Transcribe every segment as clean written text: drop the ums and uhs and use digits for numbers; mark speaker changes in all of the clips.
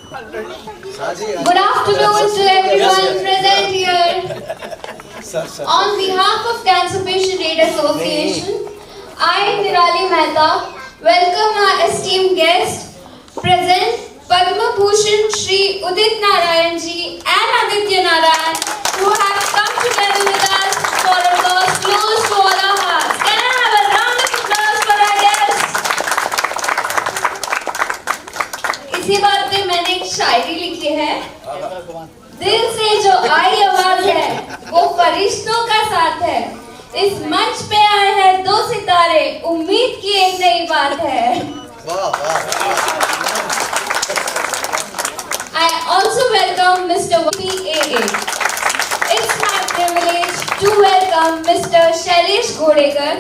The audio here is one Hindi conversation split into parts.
Speaker 1: Good afternoon to everyone present here. On behalf of Cancer Patient Aid Association, I, Nirali Mehta, welcome our esteemed guest, present Padma Bhushan Shri Udit Narayan ji and Aditya Narayan, who have come together with us for a cause close to all our hearts. Can I have a round of applause for our guests? इसी बात पे मैंने एक शायरी लिखी है। दिल से जो आई आवाज है वो फरिश्तों का साथ है। इस मंच पे आए हैं दो सितारे, उम्मीद की एक नई बात है। I also welcome Mr. PAA. It's my privilege to welcome Mr. Shailesh Ghodekar,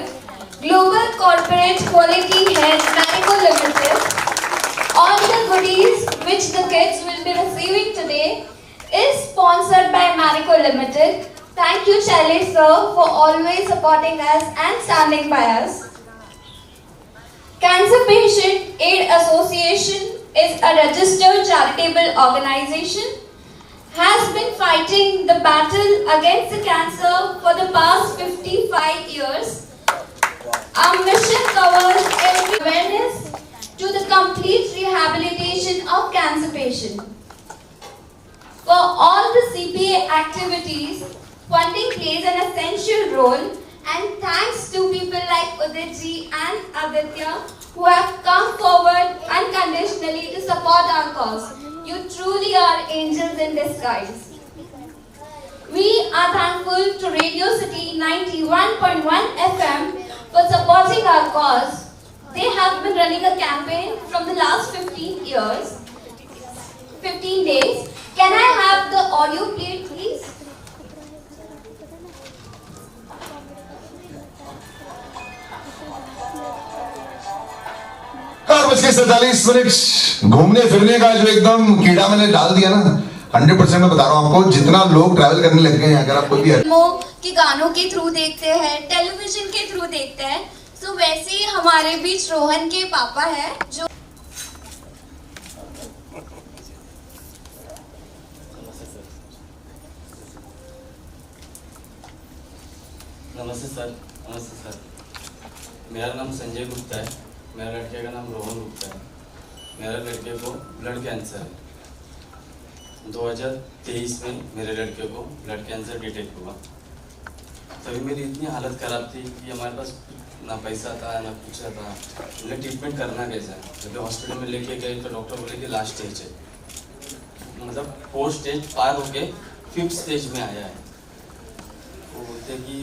Speaker 1: Global Corporate Quality Head, Marico Limited. All the goodies which the kids will be receiving today is sponsored by Marico Limited. Thank you, Shailesh sir, for always supporting us and standing by us. Cancer Patient Aid Association is a registered charitable organization, has been fighting the battle against the cancer for the past 55 years. Our mission covers every awareness to the complete rehabilitation of cancer patients. For all the CPA activities, funding plays an essential role, and thanks to people like Udit ji and Aditya who have come forward unconditionally to support our cause. You truly are angels in disguise. We are thankful to Radio City 91.1 FM for supporting our cause. They have been running a campaign from the last 15 days. Can I have the audio played, please?
Speaker 2: 4:47 घूमने फिरने का जो एकदम कीड़ा मैंने डाल दिया ना, 100% मैं बता रहा हूँ आपको, जितना लोग ट्रैवल करने लग गए हैं, अगर आप कोई भी
Speaker 1: की गानों के थ्रू देखते हैं, टेलीविजन के थ्रू देखते हैं, तो वैसे ही हमारे बीच रोहन के पापा है जो
Speaker 3: नमस्ते सर। मेरा नाम संजय गुप्ता है। मेरा लड़के का नाम रोहन गुप्ता है। मेरे लड़के को ब्लड कैंसर है। 2023 में मेरे लड़के को ब्लड कैंसर डिटेक्ट हुआ। तभी मेरी इतनी हालत ख़राब थी कि हमारे पास ना पैसा था ना कुछ था। उन्हें ट्रीटमेंट करना कैसा है, जब हॉस्पिटल में लेके गए तो डॉक्टर बोले कि लास्ट स्टेज है, मतलब 4 स्टेज पार होके 5th स्टेज में आया है। वो बोलते कि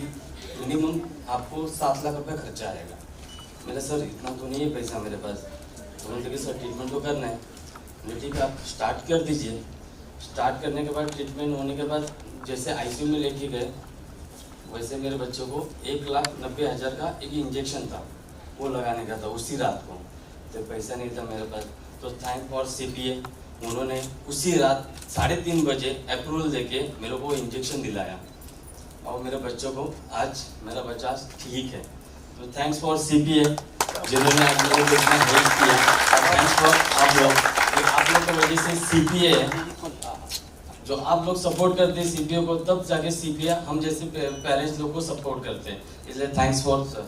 Speaker 3: मिनिमम आपको 7 लाख रुपये खर्चा आएगा। मैंने सर इतना तो नहीं है पैसा मेरे पास। तो बोलते कि सर ट्रीटमेंट तो करना है। मैंने ठीक है आप स्टार्ट कर दीजिए। स्टार्ट करने के बाद ट्रीटमेंट होने के बाद जैसे आईसीयू में लेके गए, वैसे मेरे बच्चों को 1,90,000 का एक इंजेक्शन था, वो लगाने का था उसी रात को। तो पैसा नहीं था मेरे पास, तो थैंक फॉर CPA, उन्होंने उसी रात 3:30 बजे अप्रूवल देके मेरे को इंजेक्शन दिलाया और मेरे बच्चों को आज मेरा बच्चा ठीक है। तो थैंक्स फॉर CPA जिन्होंने आप लोगों को इतना हेल्प किया। थैंक्स फॉर आप लोग की वजह से CPA है, जो आप लोग सपोर्ट करते हैं CPA को, तब जाके CPA हम जैसे पेरेंट्स लोग को सपोर्ट करते हैं। इसलिए थैंक्स फॉर सर।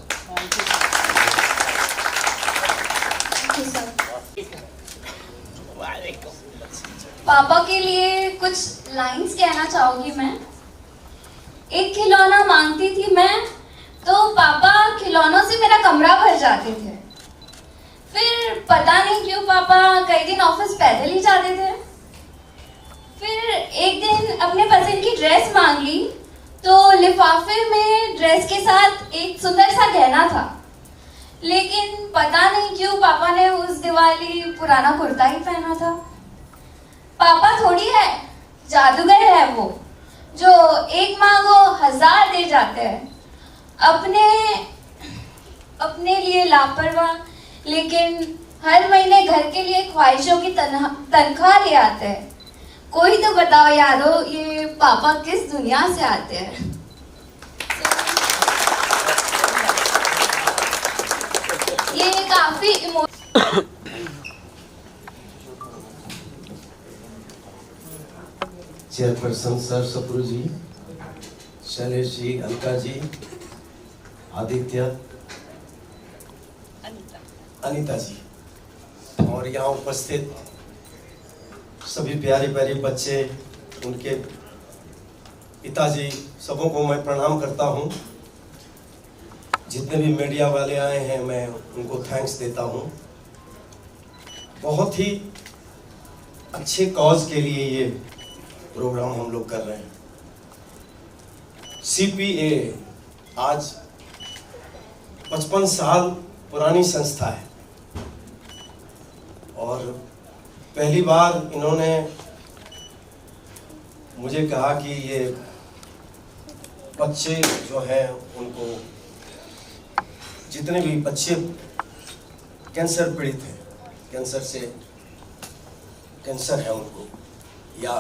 Speaker 1: पापा के लिए कुछ लाइंस कहना चाहूंगी मैं। एक खिलौना मांगती थी मैं, तो पापा खिलौनों से मेरा कमरा भर जाते थे। फिर पता नहीं क्यों पापा कई दिन ऑफिस पैदल ही जाते थे। फिर एक दिन अपने पसंद की ड्रेस मांग ली, तो लिफाफे में ड्रेस के साथ एक सुंदर सा गहना था। लेकिन पता नहीं क्यों पापा ने उस दिवाली पुराना कुर्ता ही पहना था। पापा थोड़ी है, जादूगर है वो, जो एक मांगो 1000 दे जाते हैं। अपने लिए लापरवाह, लेकिन हर महीने घर के लिए ख्वाहिशों की तनख्वाह ले आते हैं। कोई तो बताओ यारो, ये पापा किस दुनिया से आते हैं। ये काफी
Speaker 4: चेयरपर्सन सर सप्रू जी, शैलेश जी, अलका जी, आदित्य, अनीता जी और यहाँ उपस्थित सभी प्यारे प्यारे बच्चे, उनके पिताजी, सबों को मैं प्रणाम करता हूँ। जितने भी मीडिया वाले आए हैं मैं उनको थैंक्स देता हूँ। बहुत ही अच्छे कॉज के लिए ये प्रोग्राम हम लोग कर रहे हैं। CPA आज 55 साल पुरानी संस्था है और पहली बार इन्होंने मुझे कहा कि ये बच्चे जो हैं उनको, जितने भी बच्चे कैंसर पीड़ित हैं, कैंसर से कैंसर है उनको, या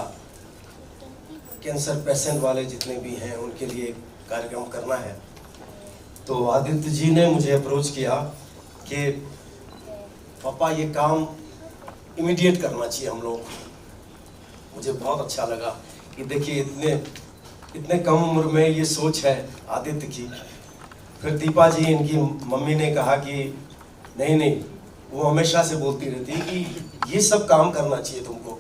Speaker 4: कैंसर पेशेंट वाले जितने भी हैं उनके लिए कार्यक्रम करना है। तो आदित्य जी ने मुझे अप्रोच किया कि पापा ये काम इमीडिएट करना चाहिए हम लोग। मुझे बहुत अच्छा लगा कि देखिए इतने कम उम्र में ये सोच है आदित्य की। फिर दीपा जी, इनकी मम्मी ने कहा कि नहीं, वो हमेशा से बोलती रहती है कि ये सब काम करना चाहिए तुमको,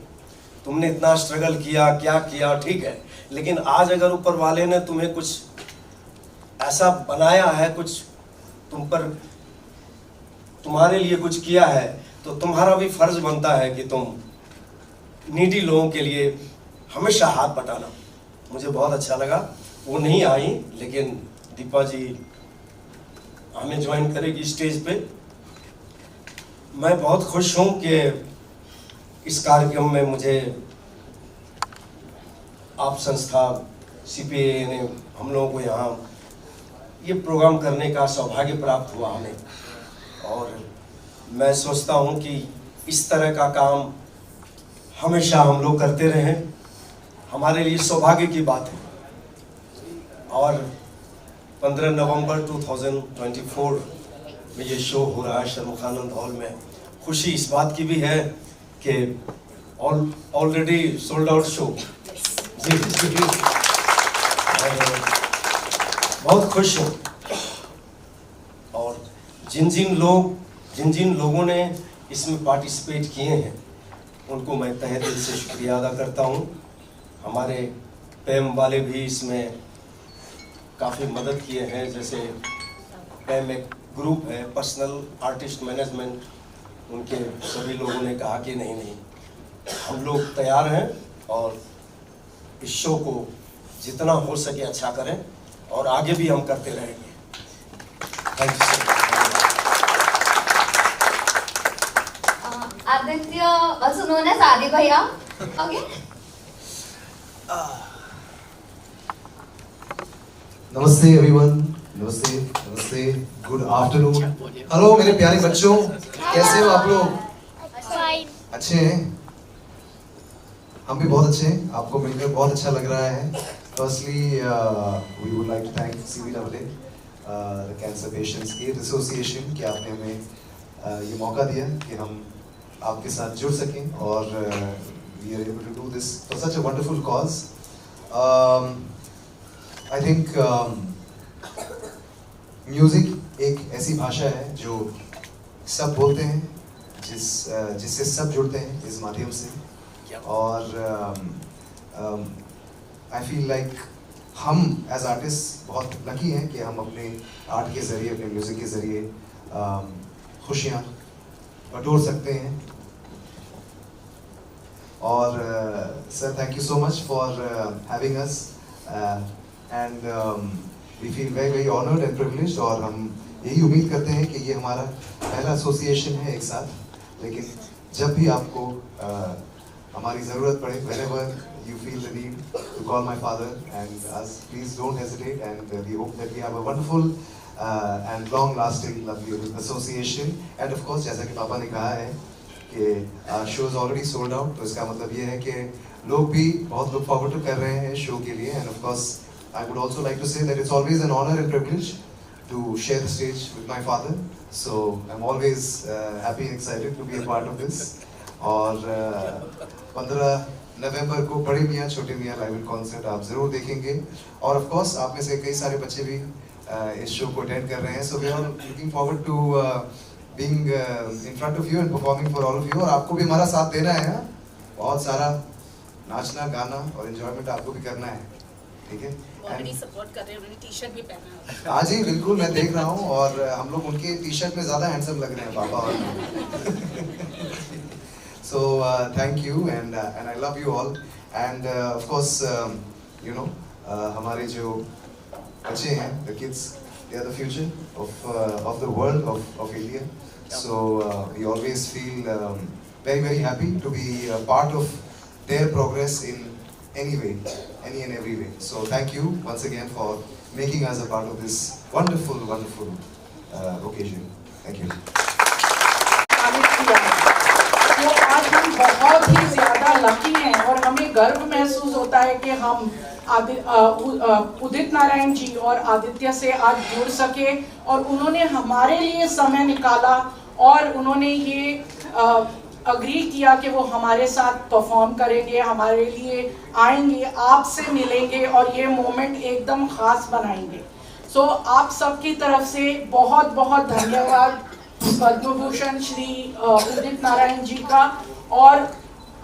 Speaker 4: तुमने इतना स्ट्रगल किया, क्या किया, ठीक है, लेकिन आज अगर ऊपर वाले ने तुम्हें कुछ ऐसा बनाया है, कुछ तुम पर, तुम्हारे लिए कुछ किया है, तो तुम्हारा भी फर्ज बनता है कि तुम नीडी लोगों के लिए हमेशा हाथ बटाना। मुझे बहुत अच्छा लगा। वो नहीं आई, लेकिन दीपा जी हमें ज्वाइन करेगी स्टेज पे। मैं बहुत खुश हूँ कि इस कार्यक्रम में मुझे आप संस्था CPA ने हम लोगों को यहाँ ये प्रोग्राम करने का सौभाग्य प्राप्त हुआ हमें, और मैं सोचता हूँ कि इस तरह का काम हमेशा हम लोग करते रहें। हमारे लिए सौभाग्य की बात है। और 15 नवंबर 2024 में ये शो हो रहा है शर्मुखानंद हॉल में। खुशी इस बात की भी है कि ऑलरेडी सोल्ड आउट शो। जी, बहुत खुश हूँ। और जिन जिन लोगों ने इसमें पार्टिसिपेट किए हैं उनको मैं तहे दिल से शुक्रिया अदा करता हूँ। हमारे पैम वाले भी इसमें काफ़ी मदद किए हैं, जैसे पैम एक ग्रुप है, पर्सनल आर्टिस्ट मैनेजमेंट, उनके सभी लोगों ने कहा कि नहीं हम लोग तैयार हैं और इस शो को जितना हो सके अच्छा करें और आगे भी हम करते रहेंगे। Thank you sir.
Speaker 1: Aditya, also known as Adi Bhaiya. Okay.
Speaker 5: नमस्ते एवरीवन, नमस्ते, गुड आफ्टरनून। हेलो मेरे प्यारे बच्चों, कैसे हो आप लोग? अच्छे हैं? हम भी बहुत अच्छे हैं। आपको मिलकर बहुत अच्छा लग रहा है। Firstly we would like to thank CPAA, the cancer patients aid association, कि आपने हमें ये मौका दिया कि हम आपके साथ जुड़ सकें और we are able to do this for such a wonderful cause. I think music एक ऐसी भाषा है जो सब बोलते हैं, जिससे सब जुड़ते हैं इस माध्यम से। और आई फील लाइक हम एज आर्टिस्ट बहुत लकी हैं कि हम अपने आर्ट के ज़रिए, अपने म्यूज़िक के ज़रिए खुशियाँ बटोर सकते हैं। और sir, thank you so much for having us and we feel very very honoured and privileged. और हम यही उम्मीद करते हैं कि ये हमारा पहला एसोसिएशन है एक साथ। लेकिन जब भी आपको हमारी ज़रूरत पड़े, whenever you feel the need to call my father and us, please don't hesitate, and we hope that we have a wonderful and long-lasting, lovely association. And of course, जैसा कि पापा ने कहा है कि show is already sold out, तो इसका मतलब ये है कि लोग भी बहुत look forward to कर रहे हैं शो के लिए। And of course, I would also like to say that it's always an honor and privilege to share the stage with my father. So I'm always happy and excited to be a part of this. और 15 नवंबर को बड़े मियाँ छोटे मियाँ लाइव इन कॉन्सर्ट आप जरूर देखेंगे। और ऑफ कोर्स आप में से कई सारे बच्चे भी इस शो को अटेंड कर रहे हैं। So we are looking forward to being in front of you and performing for all of you. और आपको भी हमारा साथ देना है, बहुत सारा नाचना गाना और एंजॉयमेंट आपको भी करना है, ठीक है?
Speaker 6: ऑलरेडी सपोर्ट कर रहे हैं, उन्होंने टी-शर्ट भी पहना है।
Speaker 5: हाँ जी बिल्कुल, मैं देख रहा हूँ और हम लोग उनके टी-शर्ट में ज़्यादा हैंडसम लग रहे हैं पापा और so thank you and I love you all and of course you know हमारे जो बच्चे हैं, the kids, they are the future of the world of India, so we always feel very happy to be a part of their progress in any way, any and every way. So thank you once again for making us a part of this wonderful occasion. Thank you.
Speaker 7: तो आज हम बहुत ही ज़्यादा लकी हैं और हमें गर्व महसूस होता है कि हम उदित नारायण जी और आदित्य से आज जुड़ सके और उन्होंने हमारे लिए समय निकाला और उन्होंने ये अग्री किया कि वो हमारे साथ परफॉर्म करेंगे, हमारे लिए आएंगे, आपसे मिलेंगे और ये मोमेंट एकदम ख़ास बनाएंगे। सो आप सबकी तरफ से बहुत बहुत धन्यवाद पद्म भूषण श्री उदित नारायण जी का और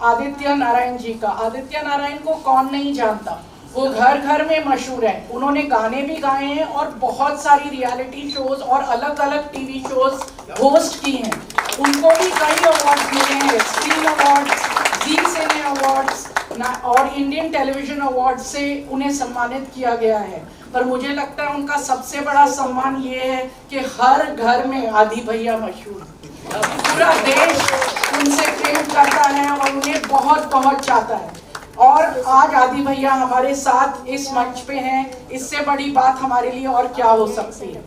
Speaker 7: आदित्य नारायण जी का। आदित्य नारायण को कौन नहीं जानता, वो घर घर में मशहूर है। उन्होंने गाने भी गाए हैं और बहुत सारी रियलिटी शोज और अलग अलग टीवी शोज होस्ट की हैं। उनको भी कई अवार्ड्स मिले हैं, स्क्रीन अवार्ड्स, जी सिने अवार्ड्स और इंडियन टेलीविजन अवार्ड से उन्हें सम्मानित किया गया है। पर मुझे लगता है उनका सबसे बड़ा सम्मान ये है कि हर घर में आदि भैया मशहूर, पूरा देश उनसे प्रेम करता है और उन्हें बहुत बहुत चाहता है। और आज आदि भैया हमारे साथ इस मंच पे हैं, इससे बड़ी बात हमारे लिए और क्या हो सकती है।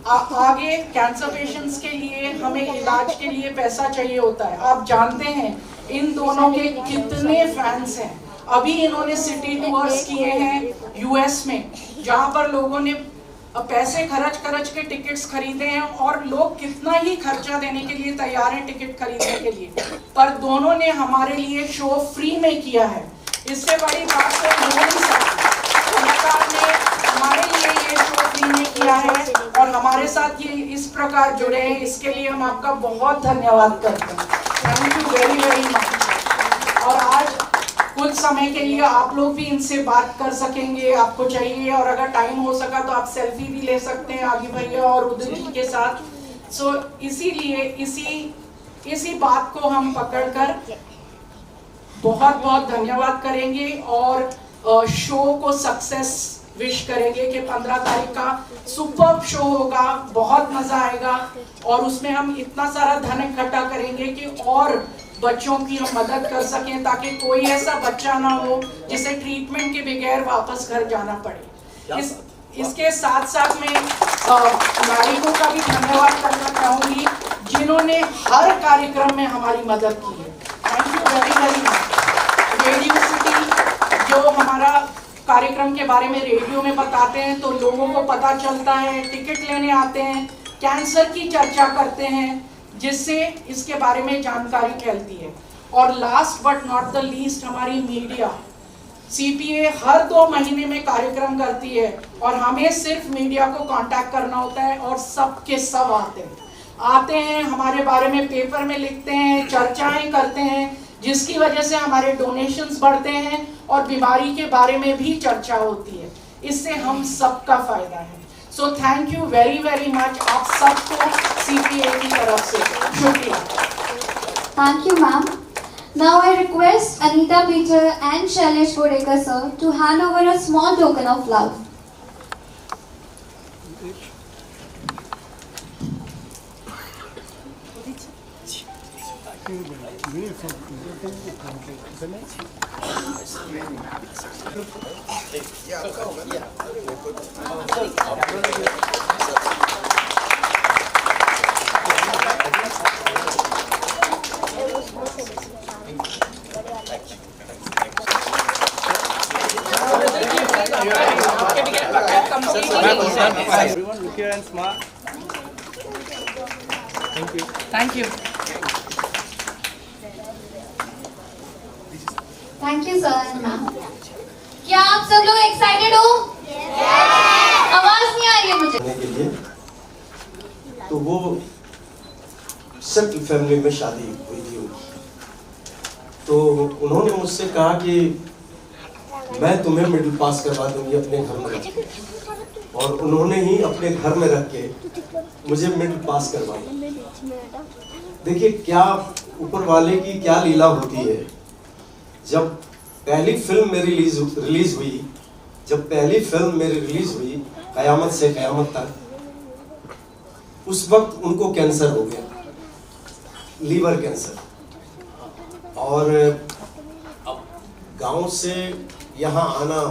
Speaker 7: आगे कैंसर पेशेंट्स के लिए हमें इलाज के लिए पैसा चाहिए होता है। आप जानते हैं इन दोनों के कितने फैंस हैं। अभी इन्होंने सिटी टूर्स किए हैं यूएस में, जहाँ पर लोगों ने पैसे खर्च के टिकट्स खरीदे हैं और लोग कितना ही खर्चा देने के लिए तैयार हैं टिकट खरीदने के लिए, पर दोनों ने हमारे लिए शो फ्री में किया है। इससे बड़ी बात तो हो नहीं सकती। कलाकार ने हमारे लिए ये शो फ्री में किया है और हमारे साथ ये इस प्रकार जुड़े हैं, इसके लिए हम आपका बहुत धन्यवाद करते हैं। Thank you very much. और आज कुछ समय के लिए आप लोग भी इनसे बात कर सकेंगे, आपको चाहिए, और अगर टाइम हो सका तो आप सेल्फी भी ले सकते हैं आदि भैया और उदित जी के साथ। सो इसीलिए इसी बात को हम पकड़कर बहुत बहुत धन्यवाद करेंगे और शो को सक्सेस विश करेंगे कि 15 तारीख का सुपर्ब शो होगा, बहुत मजा आएगा और उसमें हम इतना सारा धन इकट्ठा करेंगे कि और बच्चों की हम मदद कर सकें ताकि कोई ऐसा बच्चा ना हो जिसे ट्रीटमेंट के बगैर वापस घर जाना पड़े। इसके साथ साथ मैं नागरिकों का भी धन्यवाद करना चाहूँगी जिन्होंने हर कार्यक्रम में हमारी मदद की है। Thank you very much. Radio city जो हमारा कार्यक्रम के बारे में रेडियो में बताते हैं तो लोगों को पता चलता है, टिकट लेने आते हैं, कैंसर की चर्चा करते हैं जिससे इसके बारे में जानकारी फैलती है। और last but not the least हमारी मीडिया, सीपीए हर 2 महीने में कार्यक्रम करती है और हमें सिर्फ मीडिया को कांटेक्ट करना होता है और सब के सब आते हैं हमारे बारे में पेपर में लिखते हैं, चर्चाएं करते हैं, जिसकी वजह से हमारे डोनेशंस बढ़ते हैं और बीमारी के बारे में भी चर्चा होती है। इससे हम सबका फायदा है। So thank you very much आप सबको सीपीए की तरफ से शुक्रिया।
Speaker 1: Thank you, ma'am. Now I request Anita Peter and Shailesh Godekar sir to hand over a small token of love.
Speaker 8: Everyone look here and smile. Thank you.
Speaker 7: Thank you.
Speaker 1: Thank you sir and ma'am. क्या आप सब लोग एक्साइटेड हो? आवाज नहीं आ रही है मुझे।
Speaker 4: के लिए तो वो सेटल फैमिली में शादी हुई थी उनकी, तो उन्होंने मुझसे कहा कि मैं तुम्हें मिडिल पास करवा दूंगी अपने घर में रख के, और उन्होंने ही अपने घर में रख के मुझे मिडिल पास करवाया। देखिए क्या ऊपर वाले की क्या लीला होती है। जब पहली फिल्म मेरी रिलीज हुई, कयामत से कयामत तक, उस वक्त उनको कैंसर हो गया, लीवर कैंसर। और अब गांव से यहाँ आना,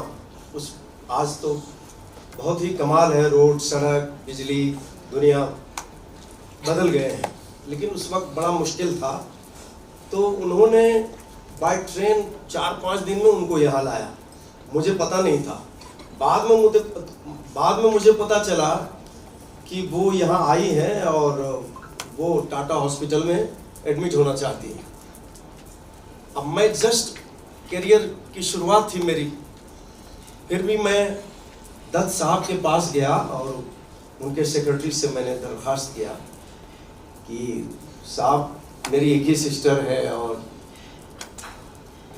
Speaker 4: उस आज तो बहुत ही कमाल है, रोड, सड़क, बिजली, दुनिया बदल गए हैं, लेकिन उस वक्त बड़ा मुश्किल था। तो उन्होंने बाय ट्रेन 4-5 दिन में उनको यहाँ लाया, मुझे पता नहीं था। बाद में मुझे पता चला कि वो यहाँ आई है और वो टाटा हॉस्पिटल में एडमिट होना चाहती है। अब मैं जस्ट करियर की शुरुआत थी मेरी, फिर भी मैं दत्त साहब के पास गया और उनके सेक्रेटरी से मैंने दरख्वास्त किया कि साहब मेरी एक ही सिस्टर है और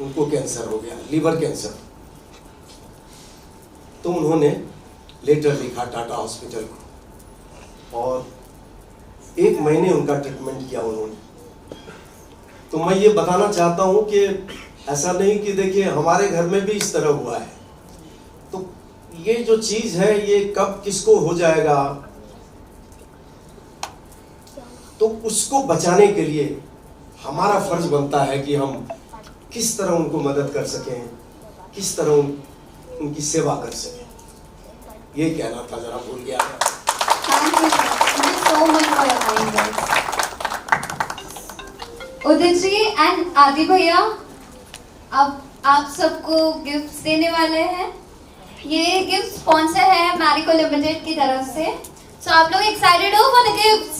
Speaker 4: उनको कैंसर हो गया, लीवर कैंसर। तो उन्होंने लेटर लिखा टाटा हॉस्पिटल को और 1 महीने उनका ट्रीटमेंट किया उन्होंने। तो मैं ये बताना चाहता हूं कि ऐसा नहीं कि देखिए हमारे घर में भी इस तरह हुआ है। तो ये जो चीज है ये कब किसको हो जाएगा, तो उसको बचाने के लिए हमारा फर्ज बनता है कि हम किस तरह उनको मदद कर सकें, किस तरह उनकी सेवा कर सकें। ये कहना था, जरा भूल गया।
Speaker 1: उदित जी एंड आदि भैया अब आप सबको गिफ्ट देने वाले हैं। ये गिफ्ट स्पॉन्सर है मैरिको लिमिटेड की तरफ से। सो आप लोग एक्साइटेड हो for the gifts?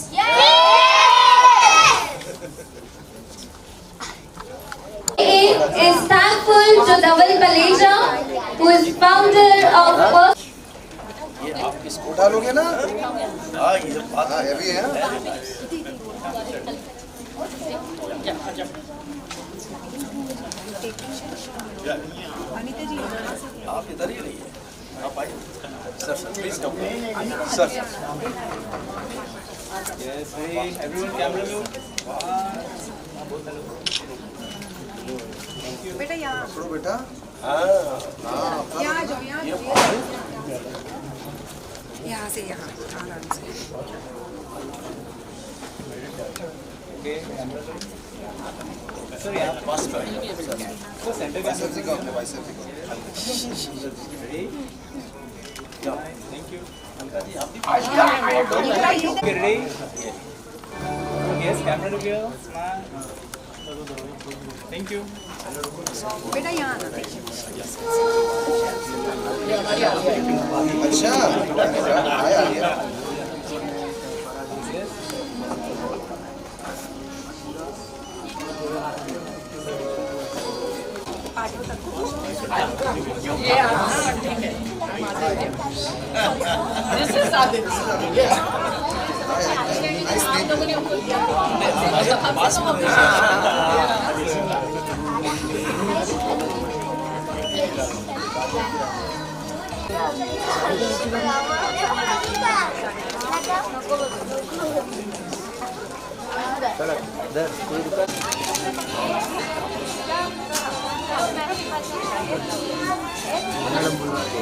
Speaker 1: Is thankful to Dhaval Baleja, who is founder of.
Speaker 8: ये आप किसको डालोगे ना? हाँ ये बात हैवी है। आप इधर ही रहिए, आप आइए। Sir please come. Sir yes everyone camera view.
Speaker 6: बेटा यहाँ
Speaker 8: छोड़ो बेटा।
Speaker 6: यहाँ जाओ, यहाँ से यहाँ आराम से।
Speaker 8: सर यहाँ पास करें। सर सेंटर का सर जी का अपने भाई सर जी का। Thank you. अंकल जी आप भी ready? Yes camera look here. Thank you.
Speaker 6: बेटा यहाँ
Speaker 8: अच्छा आया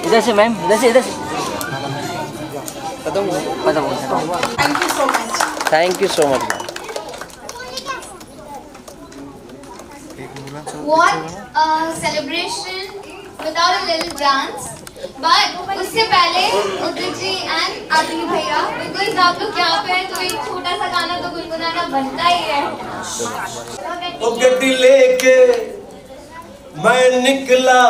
Speaker 9: इधर से मैम, इधर से thank you so much.
Speaker 1: What a celebration without a little dance. But उससे पहले उदित जी एंड आदि भैया, बिकॉज आप लोग यहाँ पे हैं तो एक छोटा सा गाना तो गुनगुनाना बनता ही है।
Speaker 4: ओ गड्डी लेके मैं निकला,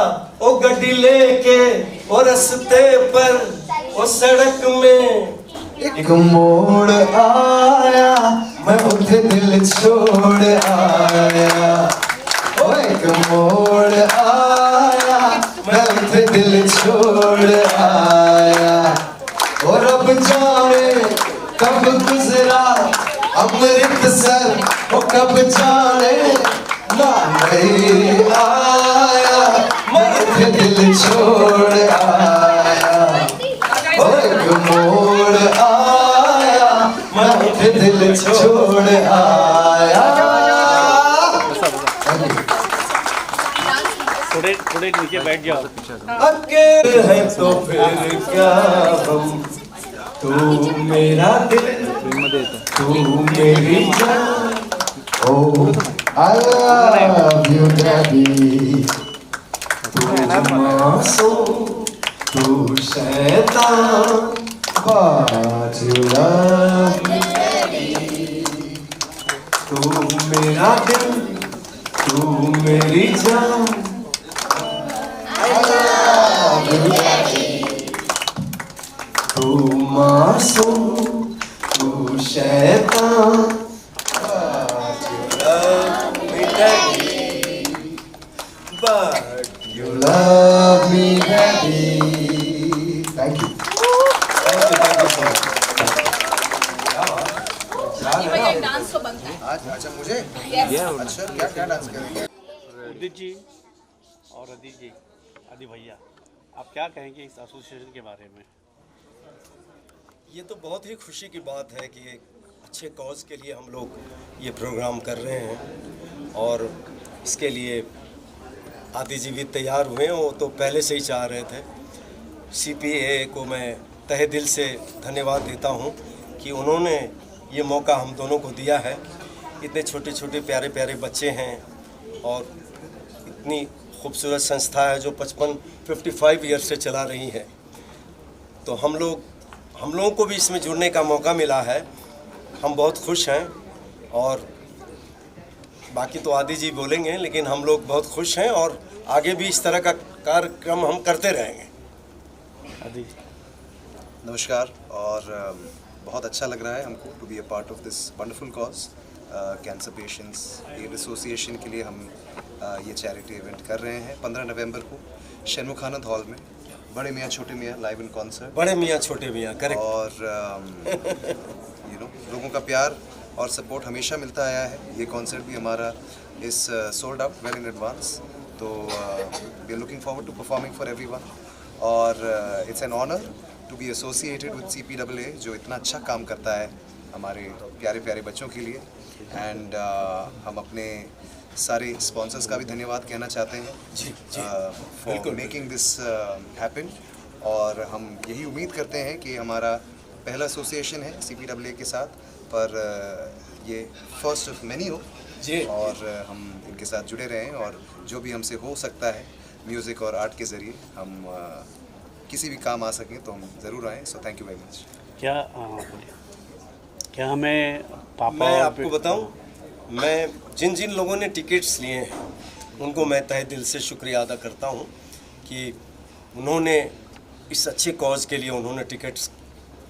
Speaker 4: ओ गड्डी लेके ओ रस्ते पर ओ सड़क में
Speaker 5: एक मोड़ आया, मैं उठे दिल छोड़ आया। ओए एक मोड़ आया, मैं उसे दिल छोड़ आया, और अब जाने कब गुजरा अमृतसर, वो कब जाने ना नहीं आया, मैं उसे दिल छोड़ आया, और एक मोड़ आया, मैं उसे दिल छोड़ आया।
Speaker 8: थोड़े नीचे बैठ जाओ।
Speaker 4: अकेले हैं तो फिर क्या हम, तू मेरा दिल, तू मेरी जान,
Speaker 5: Oh, I love you, Daddy. तू मासूम, तू शैतान, but you love me, Daddy. तू मेरा दिल, तू मेरी जान, I love you, Daddy. तू मासूम, तू शैतान,
Speaker 4: but
Speaker 5: you love me, Daddy. Thank you.
Speaker 6: Dance तो बनता है।
Speaker 8: आज अच्छा मुझे अच्छा क्या डांस करेंगे?
Speaker 10: उदित जी और अदित जी, आदि भैया, आप क्या कहेंगे इस एसोसिएशन के बारे में?
Speaker 4: ये तो बहुत ही खुशी की बात है कि एक अच्छे कॉज के लिए हम लोग ये प्रोग्राम कर रहे हैं, और इसके लिए आदि जी भी तैयार हुए हैं। वो तो पहले से ही चाह रहे थे। CPA को मैं तहे दिल से धन्यवाद देता हूँ कि उन्होंने ये मौका हम दोनों को दिया है। इतने छोटे छोटे प्यारे प्यारे बच्चे हैं, और इतनी खूबसूरत संस्था है जो 55 ईयर से चला रही है। तो हम लोगों को भी इसमें जुड़ने का मौका मिला है। हम बहुत खुश हैं, और बाकी तो आदि जी बोलेंगे, लेकिन हम लोग बहुत खुश हैं, और आगे भी इस तरह का कार्यक्रम हम करते रहेंगे।
Speaker 10: आदि
Speaker 8: नमस्कार, और बहुत अच्छा लग रहा है हमको to be a part of this wonderful cause. Cancer patients aid association के लिए हम ये चैरिटी इवेंट कर रहे हैं 15 नवंबर को षणमुखानंद हॉल में, बड़े मियाँ छोटे मियाँ लाइव इन कॉन्सर्ट।
Speaker 4: बड़े मियाँ छोटे मियाँ, करेक्ट।
Speaker 8: और लोगों का प्यार और सपोर्ट हमेशा मिलता आया है। ये कॉन्सर्ट भी हमारा is sold out well in advance, तो we are looking forward to performing for everyone, और it's an honour to be associated with CPAA, जो इतना अच्छा काम करता है हमारे प्यारे प्यारे बच्चों के लिए। एंड हम अपने सारे स्पॉन्सर्स का भी धन्यवाद कहना चाहते हैं फॉर मेकिंग दिस हैपन, और हम यही उम्मीद करते हैं कि हमारा पहला एसोसिएशन है CPAA के साथ, पर ये फर्स्ट ऑफ मैनी हो जी, और हम इनके साथ जुड़े रहें, और जो भी हमसे हो सकता है म्यूज़िक और आर्ट के ज़रिए हम किसी भी काम आ सकें तो हम ज़रूर आएँ। So thank you very much.
Speaker 10: क्या हमें पापा,
Speaker 4: मैं आपको बताऊं, मैं जिन जिन लोगों ने टिकट्स लिए हैं उनको मैं तहे दिल से शुक्रिया अदा करता हूं कि उन्होंने इस अच्छे कॉज के लिए उन्होंने टिकट्स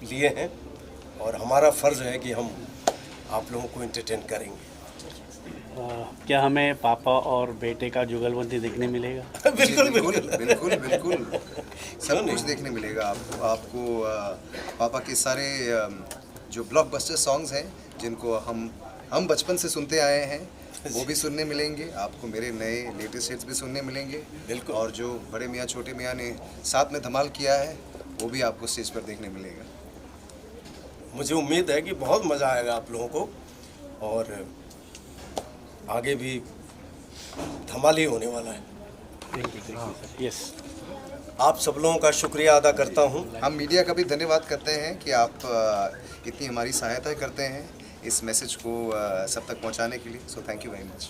Speaker 4: लिए हैं, और हमारा फ़र्ज़ है कि हम आप लोगों को एंटरटेन करेंगे।
Speaker 10: क्या हमें पापा और बेटे का जुगलबंदी देखने मिलेगा?
Speaker 8: बिल्कुल बिल्कुल बिल्कुल बिल्कुल सब कुछ देखने मिलेगा आपको पापा के सारे जो ब्लॉकबस्टर सॉन्ग्स हैं जिनको हम बचपन से सुनते आए हैं वो भी सुनने मिलेंगे आपको। मेरे नए लेटेस्ट हिट्स भी सुनने मिलेंगे बिल्कुल, और जो बड़े मियाँ छोटे मियाँ ने साथ में धमाल किया है वो भी आपको स्टेज पर देखने मिलेगा।
Speaker 4: मुझे उम्मीद है कि बहुत मज़ा आएगा आप लोगों को, और आगे भी धमाल ही होने वाला है।
Speaker 10: यस,
Speaker 4: आप सब लोगों का शुक्रिया अदा करता हूं।
Speaker 8: हम मीडिया का भी धन्यवाद करते हैं कि आप इतनी हमारी सहायता करते हैं इस मैसेज को सब तक पहुंचाने के लिए। So thank you very much.